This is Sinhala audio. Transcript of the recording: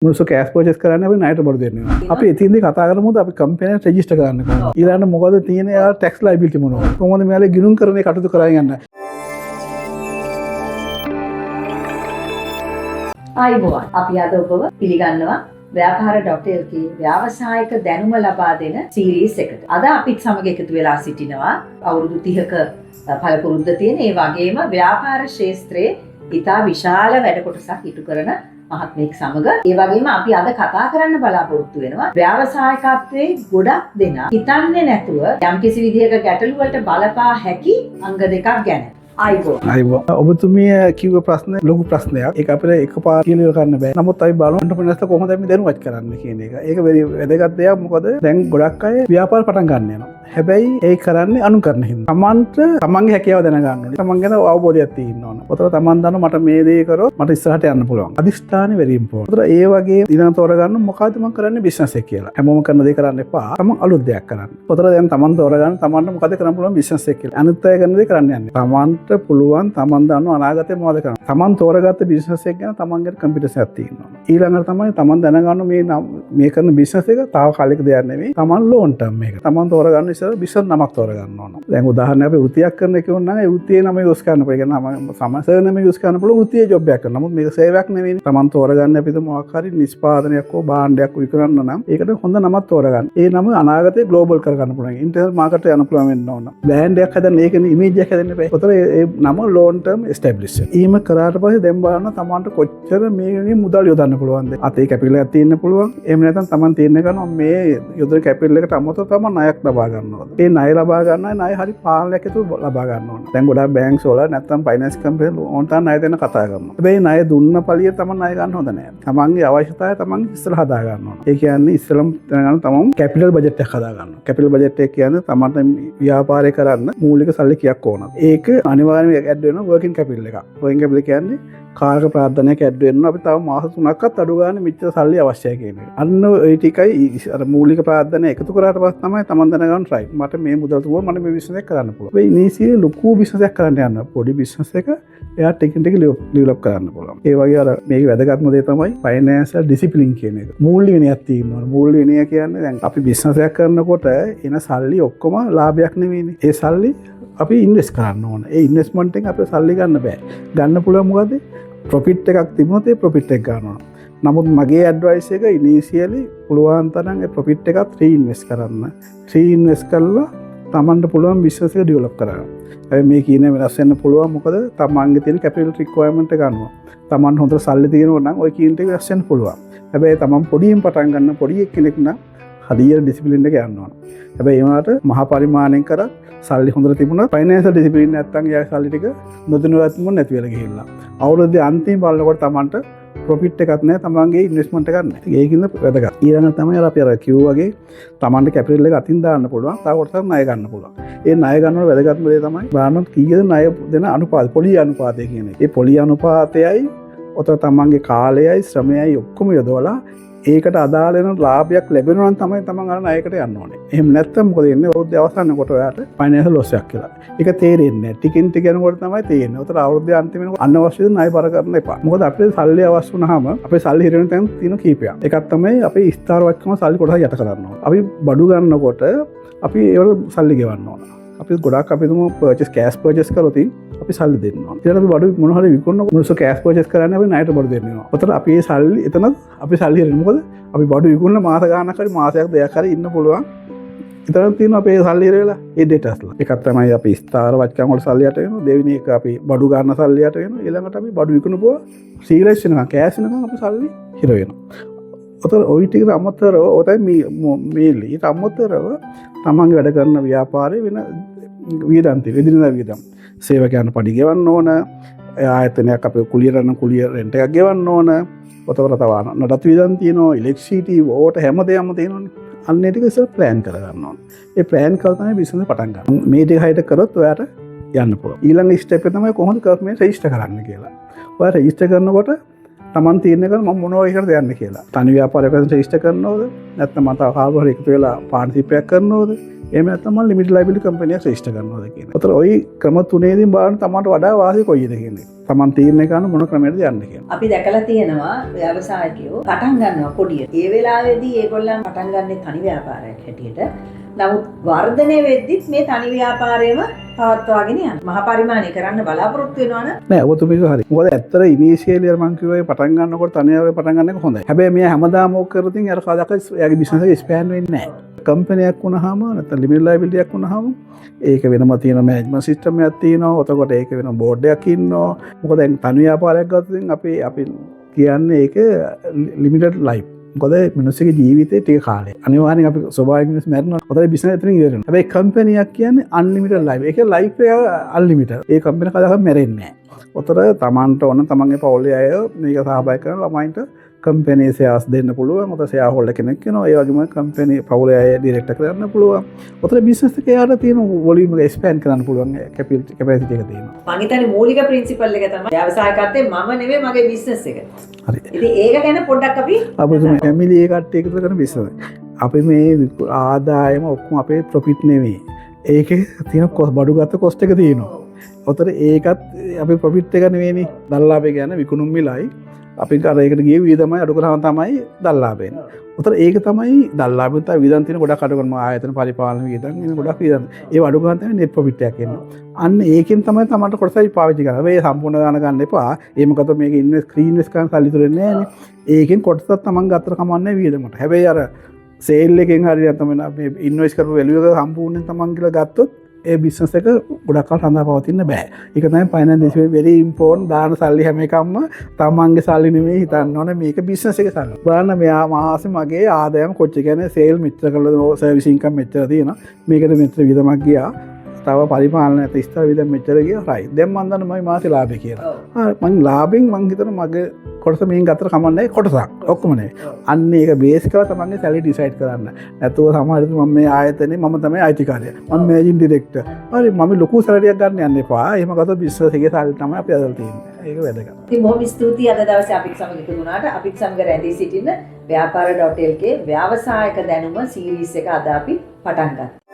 මුළු කෑෂ් පර්චේස් කරන්න අපි ණයට බඩු දෙන්නවා. අපි එතින්දී කතා කරමුද අපි කම්පැනි එක රෙජිස්ටර් කරන්න කොහොමද? ඊළඟට මොකද තියෙන යා ටැක්ස් ලයබිලිටි මොනවද? කොහොමද මෙයාලා ගිණුම් කරන්නේ කටයුතු කරගෙන යන්න? ආයිබෝවන් අපි අද ඔබව පිළිගන්නවා ව්‍යාපාර.lk ව්‍යාවසායික දැනුම ලබා දෙන සීරීස් එකට. අද අපිත් සමග එකතු වෙලා සිටිනවා අවුරුදු 30ක පළපුරුද්ද තියෙන ඒ වගේම ව්‍යාපාර ශාස්ත්‍රයේ ඉතා විශාල වැඩ කොටසක් ඉටු කරන මහත්මයෙක් සමග. ඒ වගේම අපි අද කතා කරන්න බලාපොරොත්තු වෙනවා ව්‍යාවසායිකත්වයේ ගොඩක් දෙනා හිතන්නේ නැතුව යම්කිසි විදිහක ගැටලු වලට බලපා හැකි අංග දෙකක් ගැන. අයිබෝ ඔබතුමිය කිව්ව ප්‍රශ්නේ ලොකු ප්‍රශ්නයක්. ඒක අපිට එකපාර කියලා කරන්න බෑ. නමුත් අපි බලමු එන්ටර්ප්‍රිනර්ස්ට කොහොමද අපි දැනුවත් කරන්න කියන එක. ඒක වැදගත් දෙයක්. මොකද දැන් ගොඩක් අය ව්‍යාපාර පටන් ගන්න යනවා. හැබැයි ඒ කරන්නේ අනුකරණ හින්දා. තමන්ට තමන්ගේ හැකියාව දැනගන්න ඕනේ. තමන් ගැන අවබෝධයක් තියෙන්න ඕන. උතර තමන් දන්න මට මේ දේ කරොත් මට ඉස්සරහට යන්න පුළුවන්. අදිෂ්ඨානෙ very important. උතර ඒ වගේ ඊළඟ තෝරගන්න මොකද්ද මම කරන්නේ බිස්නස් එක කියලා. හැමෝම කරන දේ කරන්න එපා. තමන් අලුත් දෙයක් කරන්න. උතර දැන් තමන් තෝරගන්න තමන්ට මොකද කරන්න පුළුවන් බිස්නස් එක කියලා. අනිත් අය කරන දේ කරන්න යන්නේ. තමන්ට පුළුවන් තමන් දන්නව අනාගතේ මොකද කරන්න. තමන් තෝරගත්ත බිස්නස් එක ගැන තමන්ගේ කම්පියුටර් එකක් තියෙනවා. ඊළඟට තමයි තමන් දැනගන්න මේ කරන බිස්නස් එක තාව කාලික දෙයක් නෙවෙයි. තමන් ලෝන් ටර්ම් මේක. තමන් තෝරගන්න ඉස්සර බිස්නස් නමක් තෝරගන්න ඕන. දැන් උදාහරණයක් අපි වෘත්තියක් කරන කෙනෙක් නම් ඒ වෘත්තියේ නම යූස් කරන්න පුළුවන්. ඒ කියන්නේ සමසර් නම යූස් කරන්න පුළුවන් වෘත්තියේ ජොබ් එකක් කරනවා. නමුත් මේක සේවයක් නෙවෙයි. තමන් තෝරගන්න අපිට මොකක් හරි නිෂ්පාදනයක් හෝ භාණ්ඩයක් විකුණන්න නම් ඒකට හොඳ නමක් තෝරගන්න. ඒ නම අනාගතේ ග්ලෝබල් කරගන්න පුළුවන්. ඉන්ටර්නැෂනල් මාකට් එකට යන්න පුළුවන් වෙන්න ඕන. බ්‍රෑන්ඩ් එකක් හදන්න ඒකනේ ඉමේජ් එකක් හදන්න එපා. ඒතර ඒ නම ලෝන් ටර්ම් එස්ටැබ්ලිෂ්. ඊම කරාට පස්සේ දැන් බලන්න තමන්ට කොච්චර මේ මුදල් යොදන්න පුළුවන්ද? අතේ කැපිටල් එකක් තියෙන්න පුළුවන්. එහෙම නැත්නම් තමන් තීරණය කරනවා මේ යොදන කැපිටල් එකට අමතරව තමන් ණයක් ලබා ගන්නවා. ඒ ණය ලබා ගන්නයි ණය හරි පාලනයක් ඇතුළු ලබා ගන්න ඕන. දැන් ගොඩාක් බැංක්ස් වල නැත්නම් ෆයිනෑන්ස් කම්පැනි ඕන තරම් ණය දෙන්න කතා කරනවා. හැබැයි ණය දුන්න පළිය තමන් ණය ගන්න හොඳ නැහැ. තමන්ගේ අවශ්‍යතාවය තමන් ඉස්සෙල්ලා හදා ගන්න ඕන. ඒ කියන්නේ ඉස්සෙල්ලාම දැනගන්න තමන් කැපිටල් බජට් එකක් හදා ගන්නවා. කැපිටල් බජට් එක කියන්නේ තමන්ට ව්‍යාපාරය කරන්න මූලික සල්ලි කීයක් ඕනද? ඒක අනිවාර්යයෙන්ම ඇඩ් වෙනවා වර්කින් කැපිටල් එකක්. වර්කින් කැපිටල් කියන්නේ කාර්ක ප්‍රාර්ථනයක් ඇඩ් වෙනවා. අපි තව මාස 3ක්වත් අඩු ගන්න මෙච්චර සල්ලි අවශ්‍යයි කියන එක. අන්න ඒ ටිකයි අර මූලික ප්‍රාර්ථන එකතු කරාට පස්සේ තමයි තමන් දැනගන්න try. මට මේ මුදල් තුව මට මේ බිස්නස් එක කරන්න පුළුවන්. මේ ඉනිසියලි ලොකු බිස්නස් එකක් කරන්න යනවා. පොඩි බිස්නස් එක එයා ටිකින් ටික ඩෙවලොප් කරන්න පුළුවන්. ඒ වගේ අර මේක වැදගත්ම දේ තමයි ෆයිනෑන්ෂල් ඩිසිප්ලින් කියන එක. මූල්‍ය විනයක් තියෙනවා. මූල්‍ය විනය කියන්නේ දැන් අපි බිස්නස් එකක් කරනකොට එන සල්ලි ඔක්කොම ලාභයක් නෙවෙයිනේ. ඒ සල්ලි අපි ඉන්වෙස්ට් කරන්න ඕන. ඒ ඉන්වෙස්ට්මන්ට් එකෙන් අපිට සල්ලි ගන්න බෑ. ගන්න පුළුවන් මොකද? ප්‍රොෆිට් එකක් තිබුණොත් ඒ ප්‍රොෆිට් එක ගන්නවා. නමුත් මගේ ඇඩ්වයිස් එක ඉනිසියලි පුළුවන් තරම් ඒ ප්‍රොෆිට් එකත් රීඉන්වෙස්ට් කරන්න. රීඉන්වෙස්ට් කළා තමන්ට පුළුවන් බිස්නස් එක ඩෙවලොප් කරගන්න. හැබැයි මේ කියන්නේ වෙනස් වෙන්න පුළුවන්. මොකද තමන්ගේ තියෙන කැපිටල් රික්වයර්මන්ට් එක ගන්නවා. තමන් හොඳ සල්ලි තියෙනවා නම් ওই කීන් ටික වෙනස් වෙන්න පුළුවන්. හැබැයි තමන් පොඩියෙන් පටන් ගන්න පොඩි කෙනෙක් නම් හදිසියේ ඩිසිප්ලින් එක යන්න ඕන. හැබැයි ඒ වුණාට මහා පරිමාණයෙන් කරත් සල්ලි හොඳට තිබුණා ෆයිනෑන්ෂල් ඩිසිප්ලින් නැත්තම් යා සල්ලි ටික නොදැනුවත්වම නැති වෙලා ගිහිල්ලා. අවුරුද්දේ අන්තිම බලනකොට තමන්ට ප්‍රොෆිට් එකක් නැහැ. තමන්ගේ ඉන්වෙස්ට්මන්ට් එකක් නැහැ. ඒකින්ද වැදගත්. ඊළඟ තමයි අපි අර කිව්වා වගේ තමන්ට කැපිටල් එක අතින් දාන්න පුළුවන්. තව කොටසක් ණය ගන්න පුළුවන්. ඒ ණය ගන්නකොට වැදගත්ම දේ තමයි බලන්න කීයද ණය දෙන අනුපාත පොලි අනුපාතය කියන එක. ඒ පොලි අනුපාතයයි ඔතන තමන්ගේ කාලයයි ශ්‍රමයයි ඔක්කොම යොදවලා ඒකට අදාළ වෙන ලාභයක් ලැබෙනවා නම් තමයි තමන් අර ණයකට යන්න ඕනේ. එහෙම නැත්නම් මොකද වෙන්නේ? අවුරුද්දේ අවසානයේකොට ඔයාට ෆයිනෑන්ෂල් ලොස් එකක් කියලා. ඒක තේරෙන්නේ නැහැ. ටිකින් ටික යනකොට තමයි තේරෙන්නේ. උතර අවුරුද්දේ අන්තිම වෙනකොට අනවශ්‍ය ණය බර කරන්න එපා. මොකද අපේ සල්ලි අවශ්‍ය වුණාම අපේ සල්ලි හිර වෙන තැන් තියෙන කීපයක්. එකක් තමයි අපේ ස්ථාවරවත්කම සල්ලි කොටස යට කරන්න ඕන. අපි බඩු ගන්නකොට අපි ඒවල සල්ලි ගෙවන්න ඕන. අපි ගොඩක් අපි තුමු පර්චේස් කෑෂ් පර්චේස් කරොත් අපි සල්ලි දෙන්න ඕන. ඊට අපි බඩු මොන හරි විකුණනකොට මුළු කෑෂ් පර්චේස් කරන්නේ අපි ණයට බඩු දෙන්නවා. උතර අපි මේ සල්ලි එතනත් අපි සල්ලි හිරෙන්නේ. මොකද අපි බඩු විකුණන මාස ගානක් හරි මාසයක් දෙකක් හරි ඉන්න පුළුවන්. එතන තියෙනවා අපේ සල්ලි හිර වෙලා ඒ ඩේටාස්ලා. එකක් තමයි අපි ස්ථාර වචකම් වල සල්ලි යට වෙනවා. දෙවෙනි එක අපි බඩු ගන්න සල්ලි යට වෙනවා. ඊළඟට අපි බඩු විකුණපුවා සීලස් වෙනවා. කෑෂ් වෙනකම් අපි සල්ලි හිර වෙනවා. ඔතන ওই ටිකට අමතරව ඔතයි මේ ඊට අමතරව තමන්ගේ වැඩ කරන ව්‍යාපාරේ වෙන වියදම් තියෙනවා. එදිනෙදා වියදම්. සේවකයන් පඩි ගෙවන්න ඕන. ආයතනයක් අපේ කුලිය රෙන්ට් එකක් ගෙවන්න ඕන. ඔතකොට තව නඩත් වියදම් තියෙනවා. ඉලෙක්ට්‍රිසිටි වෝට හැම දෙයක්ම තියෙනවනේ. අන්න ඒ ටික ඉස්සෙල්ලා ප්ලෑන් කරගන්න ඕන. ඒ ප්ලෑන් කරලා තමයි බිස්නස් පටන් ගන්න. මේ ටික හයිට කරොත් ඔයාට යන්න පුළුවන්. ඊළඟ ස්ටෙප් එක තමයි කොහොමද කම්පැනි රෙජිස්ටර් කරන්න කියලා. ඔයා රෙජිස්ටර් කරනකොට තමන් තීරණය කරනවා මම මොනවා එකටද යන්නේ කියලා. තනි ව්‍යාපාරයක් වශයෙන් රෙජිස්ටර් කරනවද? නැත්නම් මම තව කාර්බෝහයිඩ්‍රේට් එකතු වෙලා පාර්ට්නර්ෂිප් එකක් කරනවද? එහෙම නැත්නම් මම ලිමිටඩ් ලයබිලිටි කම්පැනියක් රෙජිස්ටර් කරනවාද කියන. උතර ওই ක්‍රම තුනේදීම බලන්න තමන්ට වඩා වාසිය කොයිද කියන්නේ. තමන් තීරණය කරන මොන ක්‍රමයකටද යන්නේ කියන. අපි දැකලා තියෙනවා ව්‍යවසායකයෝ පටන් ගන්නවා පොඩියට. ඒ වෙලාවේදී ඒගොල්ලන් පටන් ගන්නේ තනි ව්‍යාපාරයක් හැටියට. නමුත් වර්ධනය වෙද්දිත් මේ තනි ව්‍යාපාරයම පවත්වාගෙන යන්න. මහා පරිමාණය කරන්න බලාපොරොත්තු වෙනවනම් නෑ ඔබතුමීක හරි. මොකද ඇත්තට ඉනිෂියලි මම කිව්වා පටන් ගන්නකොට තනියම පටන් ගන්න එක හොඳයි. හැබැයි මෙයා හැමදාම ඕක කරතින් අර කවදාකවත් එයාගේ බිස්නස් එක ස්පෑන් වෙන්නේ නෑ. කම්පැනියක් වුණාම නැත්නම් ලිමිටඩ් ලයබිලිටි එකක් වුණාම ඒක වෙනම තියෙන මැනේජ්මන්ට් සිස්ටම් එකක් තියෙනවා. එතකොට ඒක වෙන බෝඩ් එකක් ඉන්නවා. මොකද දැන් තනි ව්‍යාපාරයක් ගත්තොත් අපි කියන්නේ ඒක ලිමිටඩ් ලයිෆ්. මොකද මිනිස්සුගේ ජීවිතේ ටික කාලයක්. අනිවාර්යෙන් අපි ස්වභාවික මිනිස්සු මැරෙනවා. ඔතන බිස්නස් එතනින් ඉවර වෙනවා. හැබැයි කම්පැනියක් කියන්නේ අන්ලිමිටඩ් ලයිෆ්. ඒක ලයිෆ් එක අන්ලිමිටඩ්. ඒ කම්පැනි කවදාවත් මැරෙන්නේ නැහැ. ඔතන තමන්ට ඕන තමන්ගේ පවුලේ අය මේක සහභාගී කරන ළමයින්ට කම්පැනි ෂෙයාර්ස් දෙන්න පුළුවන්. ඔතන ෂෙයාර් හෝල්ඩර් කෙනෙක් වෙනවා. ඒ වගේම කම්පැනි පවුලේ අය ඩිරෙක්ටර් කරන්න පුළුවන්. ඔතන බිස්නස් එකේ යාට තියෙන වොලියුම් එක එක්ස්පෑන්ඩ් කරන්න පුළුවන් කැපැසිටි එක තියෙනවා. මම හිතන්නේ මූලික ප්‍රින්සිපල් එක තමයි ව්‍යවසායකත්වයේ මම නෙවෙයි මගේ බිස්නස් එක. හරි. ඉතින් ඒක ගැන පොඩ්ඩක් අපි ෆැමිලි ඒ කට්ටිය එකතු කරන බිස්නස්. අපි මේ ආදායම ඔක්කොම අපේ ප්‍රොෆිට් නෙවෙයි. ඒකේ තියෙන බඩු ගත්ත කොස්ට් එක තියෙනවා. ඔතන ඒකත් අපි ප්‍රොෆිට් එක නෙවෙයිනේ. දල්ලාභය කියන්නේ විකුණුම් මිලයි. අපි අර ඒකට ගියේ වියදමයි අඩු කරාම තමයි දල්ලාභය එන්නේ. උතර ඒක තමයි දල්ලාභය තමයි වියදම් තියෙන ගොඩක් අඩු කරනවා. ආයතන පරිපාලන වියදම් එන ගොඩක් වියදම්. ඒ අඩු කරාම තමයි නෙට් ප්‍රොෆිට් එකක් එන්නේ. අන්න ඒකෙන් තමයි තමන්ට කොටසයි පාවිච්චි කරන්නේ. මේ සම්පූර්ණ ගාන ගන්න එපා. ඒ මොකද මේක ඉන්වෙස්ට් කරන සල්ලි තුරන්නේ නැහැ නේ. ඒකෙන් කොටසක් තමන් ගත්තට කමන්නේ වියදමට. හැබැයි අර සේල් එකෙන් හරි නැත්නම් මේ ඉන්වෙස්ට් කරපු වැලියු එක සම්පූර්ණයෙන් තමන් කියලා ගත්තොත් ඒ බිස්නස් එක ගොඩක් කල් සඳහා පවතින්න බෑ. ඒක තමයි ෆයිනෑන්ස් ඉස් වෙරි ඉම්පෝර්ටන්ට්. දාන සල්ලි හැම එකක්ම තමන්ගේ සල්ලි නෙමෙයි හිතන්න ඕනේ. මේක බිස්නස් එක සල්ලි. බලන්න මෙයා මාසෙ මගේ ආදායම කොච්චර කියන්නේ සේල් මෙච්චර කළා සර්විස් ඉන්කම් මෙච්චර තියෙනවා. මේකට මෙච්චර වියදමක් ගියා. තව පරිපාලන ඇත ඉස්තර වියදම් මෙච්චර ගියා. රයිට්. දැන් මම දන්නවා මගේ මාසේ ලාභය කියලා. හරි. මං ලාභෙන් මං හිතන මගේ කොටස මේන් ගත්තට කමන්නේ කොටසක්. ඔක්කොම නේ. අන්න ඒක බේස් කරලා තමන්ගේ සැලරි ඩිසයිඩ් කරන්න. නැතුව සමහරවිට මම මේ ආයතනේ මම තමයි අයිතිකාරයා. මම මැනේජින් ඩිරෙක්ටර්. හරි මම ලොකු සැලරියක් ගන්න යන්න එපා. එහෙම ගත්තොත් බිස්නස් එකේ සැලරි තමයි අපි අදලා තියෙන්නේ. ඒක වැදගත්. ඉතින් බොහොම ස්තුතියි අද දවසේ අපිත් සමග එකතු වුණාට. අපිත් සමග රැඳී සිටින්න ව්‍යාපාර.lk ව්‍යවසායක දැනුම සීරීස් එක අද අපි පටන් ගත්තා.